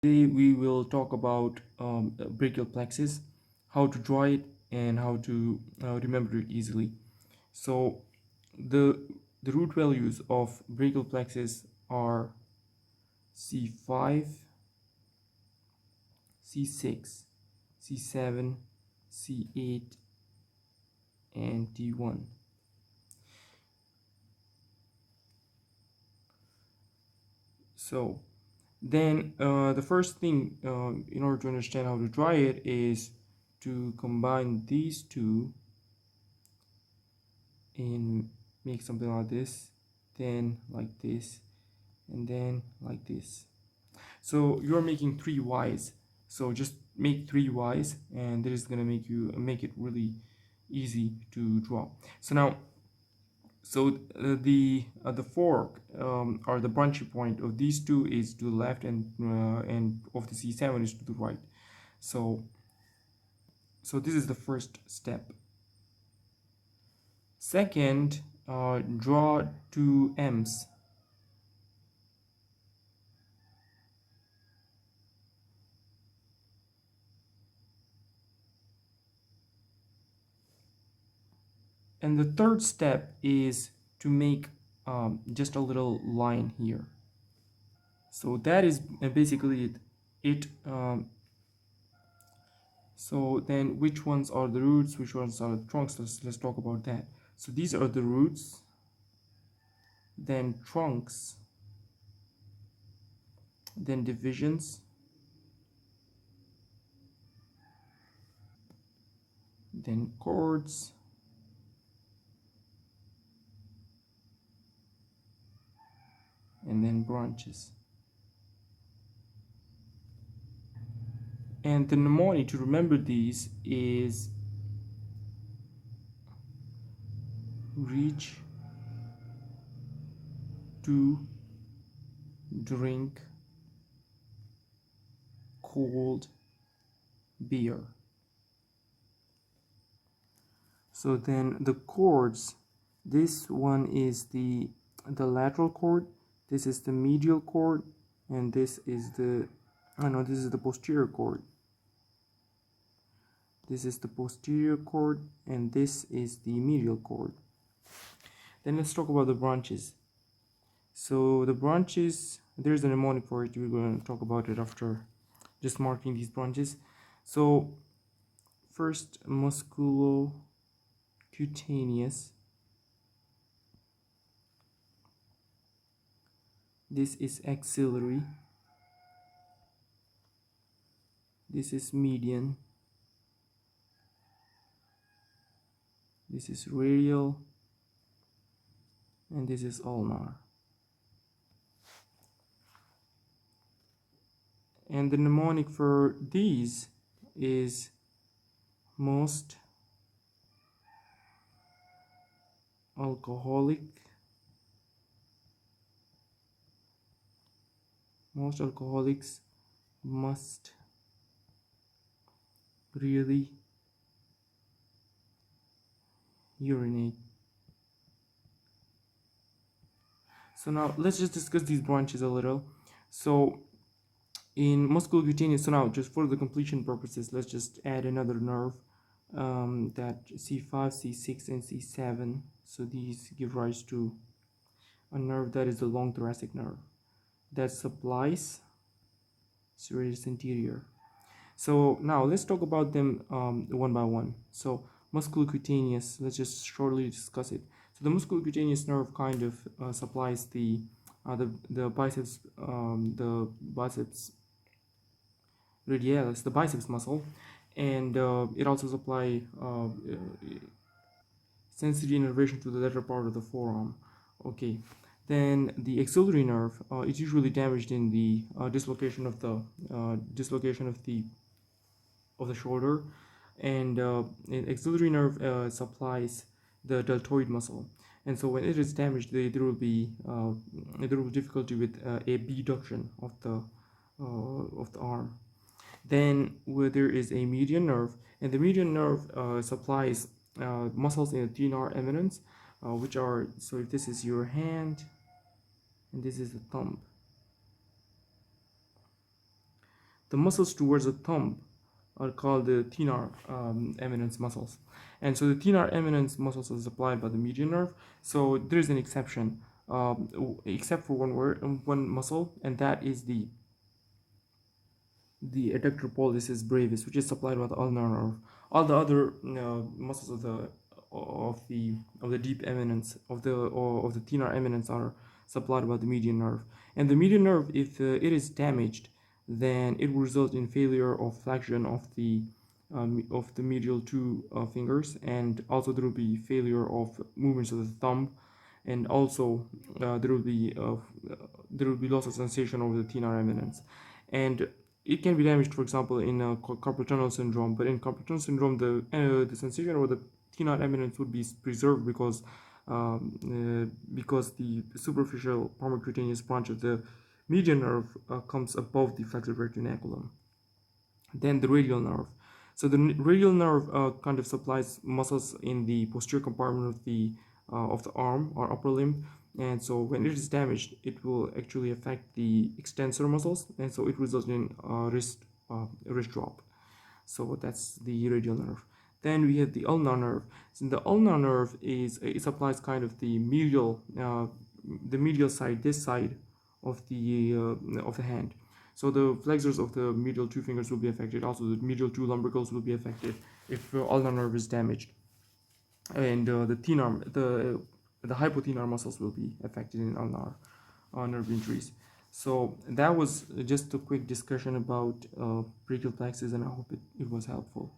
Today we will talk about brachial plexus, how to draw it, and how to remember it easily. So the the root values of brachial plexus are C5, C6, C7, C8, and D1. So then the first thing in order to understand how to draw it is to combine these two and make something like this, then like this, and then like this. So you're making three y's, so just make three y's, and this is gonna make it really easy to draw. So now, the fork or the branchy point of these two is to the left, and of the C7 is to the right. So this is the first step. Second, draw two M's. And the third step is to make just a little line here. So that is basically so then which ones are the roots, which ones are the trunks? Let's talk about that. So these are the roots, then trunks, then divisions, then chords, and then branches. And the mnemonic to remember these is reach to drink cold beer. So then the chords, this one is the lateral chord, this is the medial chord, and this is the this is the posterior chord. This is the posterior chord, and this is the medial chord. Then let's talk about the branches. So the branches, there's a mnemonic for it. We're going to talk about it after just marking these branches. So first, musculocutaneous. This is axillary. This is median. This is radial. And this is ulnar. And the mnemonic for these is most alcoholic, most alcoholics must really urinate. So now let's just discuss these branches a little. So in musculocutaneous, so now just for the completion purposes, let's just add another nerve, that C5, C6, and C7. So these give rise to a nerve that is the long thoracic nerve that supplies serratus anterior. So now let's talk about them one by one. So musculocutaneous, let's just shortly discuss it. So the musculocutaneous nerve kind of supplies the biceps, the biceps radialis, the biceps muscle, and it also supply sensory innervation to the lateral part of the forearm. Okay, then the axillary nerve is usually damaged in the dislocation of the shoulder, and axillary nerve supplies the deltoid muscle, and so when it is damaged, there will be difficulty with abduction of the arm. Then where there is a median nerve, and the median nerve supplies muscles in the thenar eminence, which are, so if this is your hand and this is the thumb, The muscles towards the thumb are called the thenar eminence muscles. And so the thenar eminence muscles is supplied by the median nerve. So there's an exception, except for one muscle, and that is the adductor pollicis brevis, which is supplied by the ulnar nerve. All the other muscles of the deep eminence of the thenar eminence are supplied by the median nerve. And the median nerve, if it is damaged, then it will result in failure of flexion of the medial two fingers, and also there will be failure of movements of the thumb, and also there will be loss of sensation over the thenar eminence. And it can be damaged, for example, in carpal tunnel syndrome. But in carpal tunnel syndrome, the sensation over the thenar eminence would be preserved because the superficial palmar-cutaneous branch of the median nerve comes above the flexor retinaculum. Then the radial nerve. So the radial nerve kind of supplies muscles in the posterior compartment of the arm or upper limb, and so when it is damaged, it will actually affect the extensor muscles, and so it results in wrist drop. So that's the radial nerve. Then we have the ulnar nerve. So the ulnar nerve it supplies kind of the medial side, this side of the hand. So the flexors of the medial two fingers will be affected. Also, the medial two lumbricals will be affected if ulnar nerve is damaged, and the hypothenar muscles will be affected in ulnar nerve injuries. So that was just a quick discussion about brachial plexus, and I hope it was helpful.